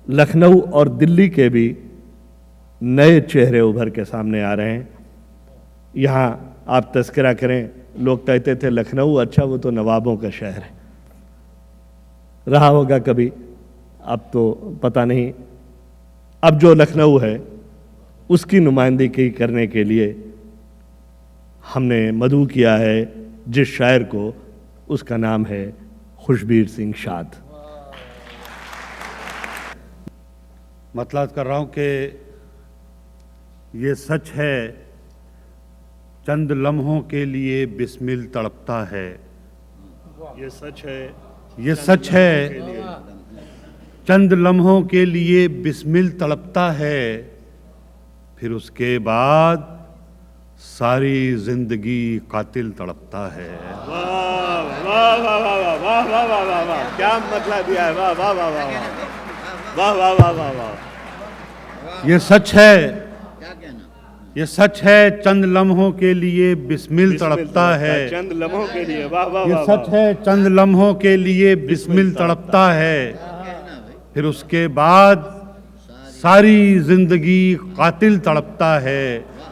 लखनऊ और दिल्ली के भी नए चेहरे उभर के सामने आ रहे हैं। यहाँ आप तस्करा करें, लोग कहते थे लखनऊ अच्छा वो तो नवाबों का शहर है, रहा होगा कभी, अब तो पता नहीं। अब जो लखनऊ है उसकी नुमाइंदगी करने के लिए हमने मदऊ किया है जिस शायर को, उसका नाम है खुशबीर सिंह शाद। मतलब कर रहा हूं कि ये सच है, चंद लम्हों के लिए बिस्मिल तड़पता है। ये सच है, ये सच है, चंद लम्हों के लिए बिस्मिल तड़पता है, फिर उसके बाद सारी जिंदगी कातिल तड़पता है। वाह वाह वाह वाह वाह वाह वाह वाह वाह वाह, क्या मतलब दिया है, वाह वाह वाह वाह वाह वाह वाह वाह वाह। ये सच है, ये सच है, चंद लम्हों के लिए बिस्मिल तड़पता है। चंद लम्हों के लिए, वाह वाह। ये सच है, चंद लम्हों के लिए बिस्मिल तड़पता है, फिर उसके बाद सारी जिंदगी कातिल तड़पता है।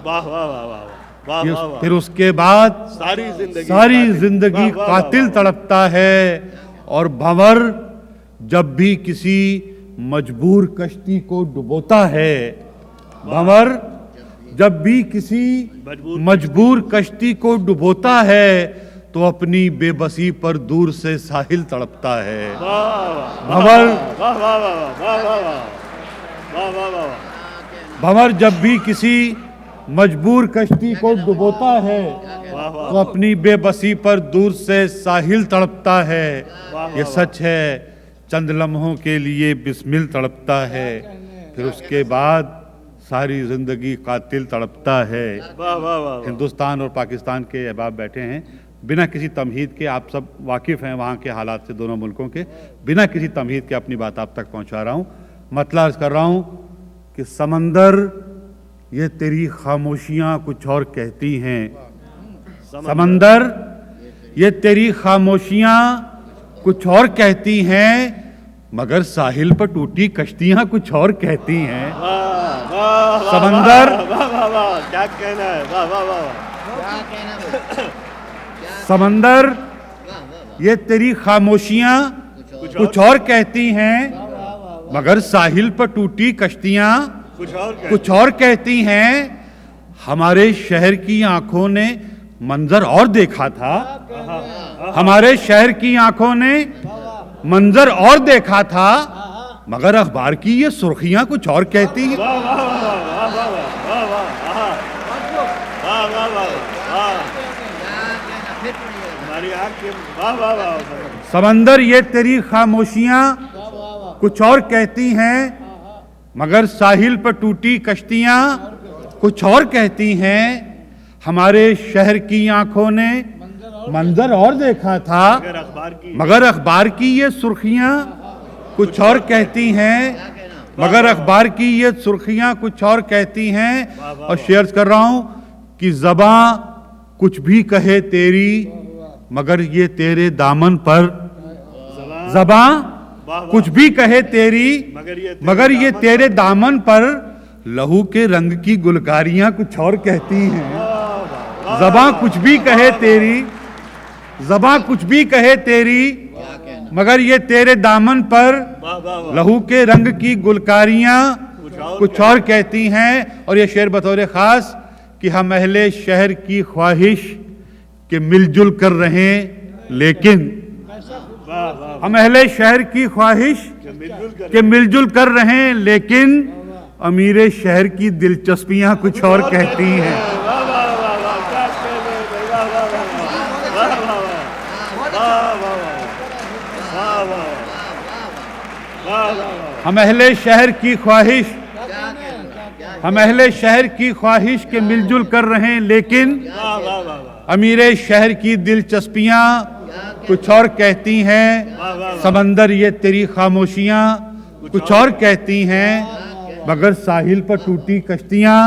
वाह वाह वाह वाह वाह। फिर उसके बाद सारी जिंदगी कातिल तड़पता है। और भंवर जब भी किसी मजबूर कश्ती को डुबोता है, भंवर जब भी किसी मजबूर कश्ती को डुबोता है तो अपनी बेबसी पर दूर से साहिल तड़पता है। भंवर भंवर जब भी किसी मजबूर कश्ती को डुबोता है तो अपनी बेबसी पर दूर से साहिल तड़पता है। ये सच है, चंद लम्हों के लिए बिस्मिल तड़पता है, फिर उसके बाद सारी जिंदगी कातिल तड़पता है। हिंदुस्तान और पाकिस्तान के अहबाब बैठे हैं, बिना किसी तमहीद के, आप सब वाकिफ़ हैं वहाँ के हालात से, दोनों मुल्कों के, बिना किसी तमहीद के अपनी बात आप तक पहुँचा रहा हूँ। मतलब कर रहा हूँ कि समंदर ये तेरी खामोशियाँ कुछ और कहती हैं। समंदर ये तेरी खामोशियाँ कुछ और कहती हैं, मगर साहिल पर टूटी कश्तियाँ कुछ और कहती हैं। समंदर, क्या कहना है, वाह वाह वाह। समंदर ये तेरी खामोशियाँ कुछ और कहती हैं, मगर साहिल पर टूटी कश्तियाँ कुछ और कहती हैं। हमारे शहर की आंखों ने मंजर और देखा था, हमारे शहर की आंखों ने मंजर और देखा था, मगर अखबार की ये सुर्खियां कुछ और कहती हैं। समंदर ये तेरी खामोशियां कुछ और कहती हैं, मगर साहिल पर टूटी कश्तियां कुछ और कहती हैं। हमारे शहर की आंखों ने मंजर और देखा था, मगर अखबार की ये सुर्खियां कुछ और कहती हैं, मगर अखबार की ये सुर्खियां कुछ और कहती हैं। और शेयर कर रहा हूं कि ज़बां कुछ भी कहे तेरी, मगर ये तेरे दामन पर, ज़बां कुछ भी कहे तेरी, मगर ये तेरे दामन पर लहू के रंग की गुलकारियां कुछ और कहती हैं। ज़बां कुछ भी कहे तेरी, ज़बां कुछ भी कहे तेरी, मगर ये तेरे दामन पर लहू के रंग की गुलकारियां कुछ और कहती हैं। और ये शेर बतौर खास कि हम अहले शहर की ख्वाहिश के मिलजुल कर रहे, लेकिन हम अहले शहर की ख्वाहिश के मिलजुल कर रहे, लेकिन अमीरे शहर की दिलचस्पियां कुछ और कहती हैं। हम अहले शहर की ख्वाहिश, हम अहले शहर की ख्वाहिश के मिलजुल कर रहे हैं, लेकिन अमीरे शहर की दिलचस्पियां कुछ और कहती हैं। समंदर ये तेरी खामोशियां कुछ और कहती हैं, मगर साहिल पर टूटी कश्तियां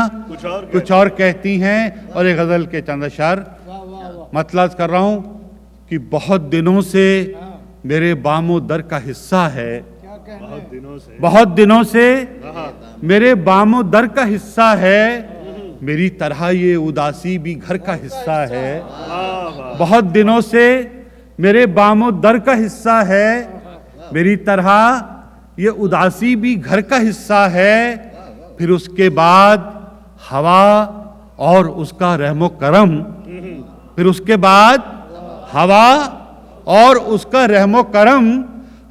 कुछ और कहती हैं। और एक गजल के चंद अशार मतलब कर रहा हूं कि बहुत दिनों से मेरे बामो दर का हिस्सा है, بہت دنوں سے میرے بام و در کا حصہ ہے، میری طرح یہ اداسی بھی گھر کا حصہ ہے۔ بہت دنوں سے میرے بام و در کا حصہ ہے، میری طرح یہ اداسی بھی گھر کا حصہ ہے۔ پھر اس کے بعد ہوا اور اس کا رحم و کرم، پھر اس کے بعد ہوا اور اس کا رحم و کرم،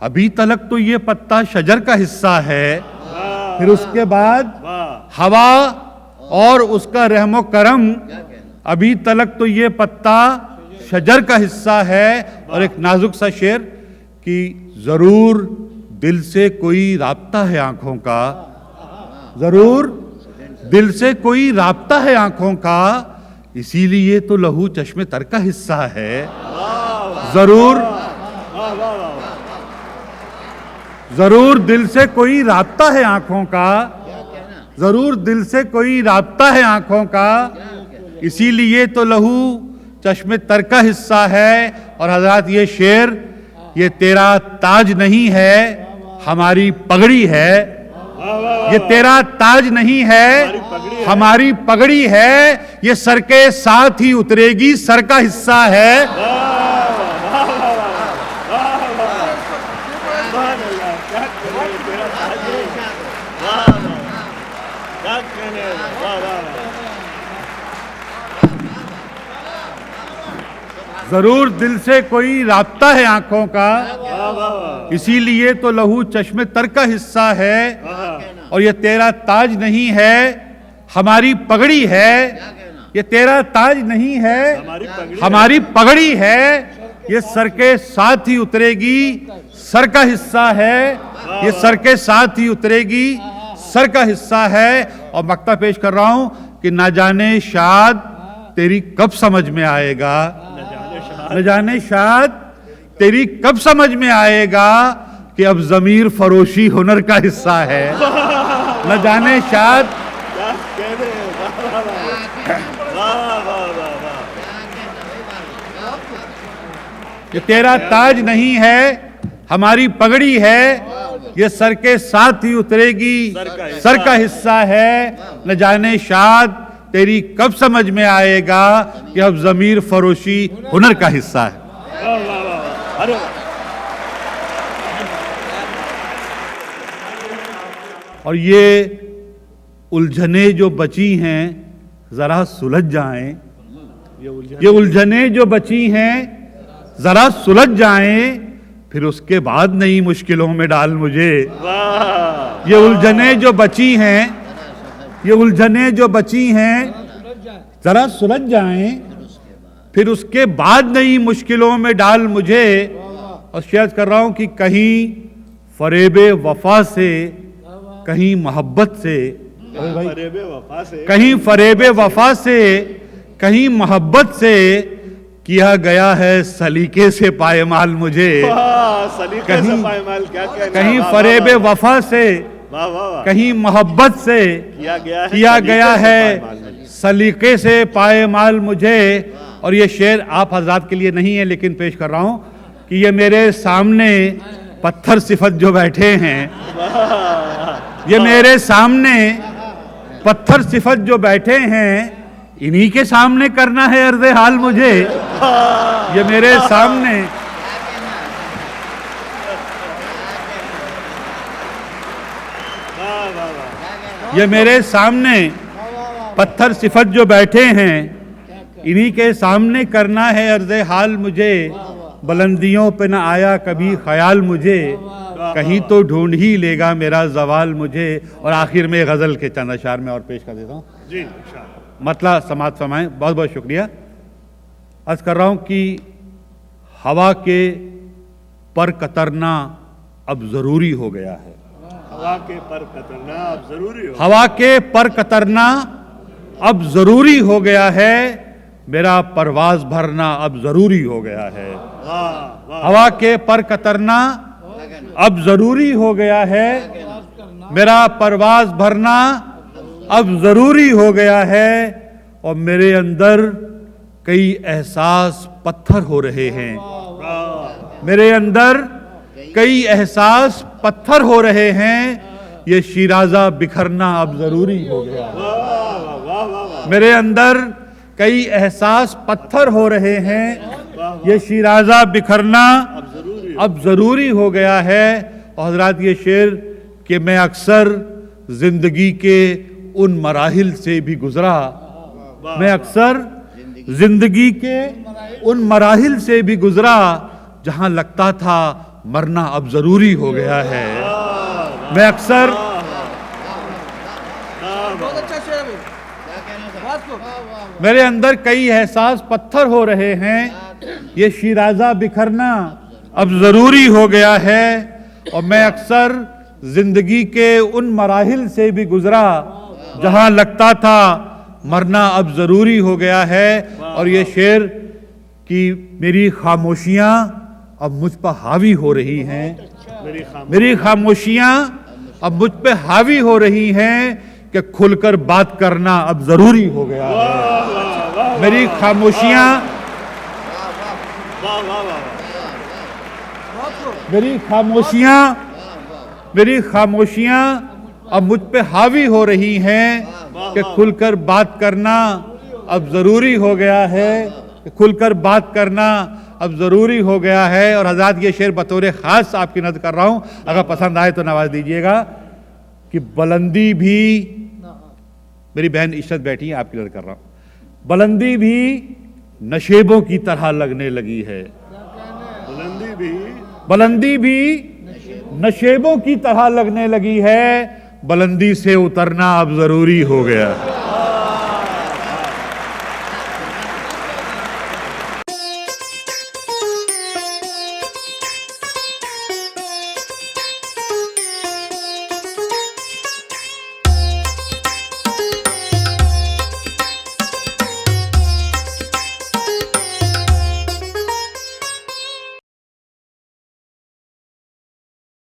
ابھی تلک تو یہ پتا شجر کا حصہ ہے۔ پھر اس کے بعد ہوا اور اس کا رحم و کرم، ابھی تلک تو یہ پتا شجر کا حصہ ہے۔ اور ایک نازک سا شعر کہ ضرور دل سے کوئی رابطہ ہے آنکھوں کا، ضرور دل سے کوئی رابطہ ہے آنکھوں کا، اسی لیے تو لہو چشم تر کا حصہ ہے۔ ضرور دل سے کوئی رابطہ ہے آنکھوں کا، ضرور دل سے کوئی رابطہ ہے آنکھوں کا، اسی لیے تو لہو چشم تر کا حصہ ہے۔ اور حضرات یہ شعر، یہ تیرا تاج نہیں ہے ہماری پگڑی ہے، یہ تیرا تاج نہیں ہے ہماری پگڑی ہے، یہ سر کے ساتھ ہی اترے گی سر کا حصہ ہے۔ ضرور دل سے کوئی رابطہ ہے آنکھوں کا، اسی لیے تو لہو چشم تر کا حصہ ہے، اور یہ تیرا تاج نہیں ہے ہماری پگڑی ہے، یہ تیرا تاج نہیں ہے ہماری پگڑی ہے، یہ سر کے ساتھ ہی اترے گی سر کا حصہ ہے، یہ سر کے ساتھ ہی اترے گی سر کا حصہ ہے۔ اور مقطع پیش کر رہا ہوں کہ نہ جانے شاد تیری کب سمجھ میں آئے گا، نہ جانے شاد تیری کب سمجھ میں آئے گا کہ اب ضمیر فروشی ہنر کا حصہ ہے۔ نہ جانے شاد یہ تیرا تاج نہیں ہے ہماری پگڑی ہے، یہ سر کے ساتھ ہی اترے گی سر کا حصہ ہے۔ نہ جانے شاد تیری کب سمجھ میں آئے گا کہ اب ضمیر فروشی ہنر کا حصہ ہے۔ اور یہ الجھنیں جو بچی ہیں ذرا سلجھ جائیں، یہ الجھنیں جو بچی ہیں ذرا سلجھ جائیں، پھر اس کے بعد نئی مشکلوں میں ڈال مجھے۔ یہ الجھنیں جو بچی ہیں، یہ الجھنیں جو بچی ہیں ذرا سلجھ جائیں، پھر اس کے بعد نئی مشکلوں میں ڈال مجھے۔ اور شعر کر رہا ہوں کہ کہیں فریب وفا سے، کہیں محبت سے، کہیں فریب وفا سے، کہیں محبت سے کیا گیا ہے سلیقے سے پائمال مجھے۔ کہیں فریب وفا سے، کہیں محبت سے کیا گیا ہے سلیقے سے پائمال مجھے۔ اور یہ شعر آپ حضرات کے لیے نہیں ہے لیکن پیش کر رہا ہوں کہ یہ میرے سامنے پتھر صفت جو بیٹھے ہیں، یہ میرے سامنے پتھر صفت جو بیٹھے ہیں، انہی کے سامنے کرنا ہے عرض حال مجھے۔ یہ میرے سامنے یہ میرے سامنے پتھر صفت جو بیٹھے ہیں، انہی کے سامنے کرنا ہے عرض حال مجھے۔ بلندیوں پہ نہ آیا کبھی خیال مجھے، کہیں تو ڈھونڈ ہی لے گا میرا زوال مجھے۔ اور آخر میں غزل کے چند اشعار میں اور پیش کر دیتا ہوں جی، مطلب سماعت فرمائیں۔ بہت بہت شکریہ۔ عرض کر رہا ہوں کہ ہوا کے پر کترنا اب ضروری ہو گیا ہے، ہوا کے پر کترنا اب ضروری ہو، ہوا کے پر کترنا اب ضروری ہو گیا ہے، میرا پرواز بھرنا اب ضروری ہو گیا ہے۔ ہوا کے پر کترنا اب ضروری ہو گیا ہے، میرا پرواز بھرنا اب ضروری ہو گیا ہے، اور میرے اندر کئی احساس پتھر ہو رہے ہیں، میرے اندر کئی احساس पत्थर हो रहे हैं, ये शिराजा बिखरना अब जरूरी हो गया है। मेरे अंदर कई एहसास पत्थर हो रहे हैं, ये शिराजा बिखरना अब जरूरी हो गया है। और हजरात ये शेर कि मैं अक्सर जिंदगी के उन मराहिल से भी गुजरा, मैं अक्सर जिंदगी के उन मराहिल से भी गुजरा जहां लगता था मरना अब जरूरी हो गया है। मैं अक्सर बहुत अच्छा शेर है भाई, बात को मेरे अंदर कई एहसास पत्थर हो रहे हैं, ये शिराजा बिखरना अब जरूरी हो गया है। और मैं अक्सर जिंदगी के उन मराहिल से भी गुजरा जहां लगता था मरना अब जरूरी हो गया है। और ये शेर कि मेरी खामोशियां अब मुझ पर हावी हो रही हैं, मेरी खामोशियां अब मुझ पे हावी हो रही हैं कि खुलकर बात करना अब जरूरी हो गया है। मेरी खामोशियां मेरी खामोशियां अब मुझ पे हावी हो रही हैं कि खुलकर बात करना अब जरूरी हो गया है, कि खुलकर बात करना अब जरूरी हो गया है। और हज़रात ये शेर बतौर खास आपकी नज़र कर रहा हूं, अगर पसंद आए तो नवाज दीजिएगा कि बुलंदी भी, मेरी बहन इशरत बैठी है, आपकी नज़र कर रहा हूं, बुलंदी भी नशेबों की तरह लगने लगी है, बुलंदी भी नशेबों की तरह लगने लगी है, बुलंदी से उतरना अब जरूरी हो गया।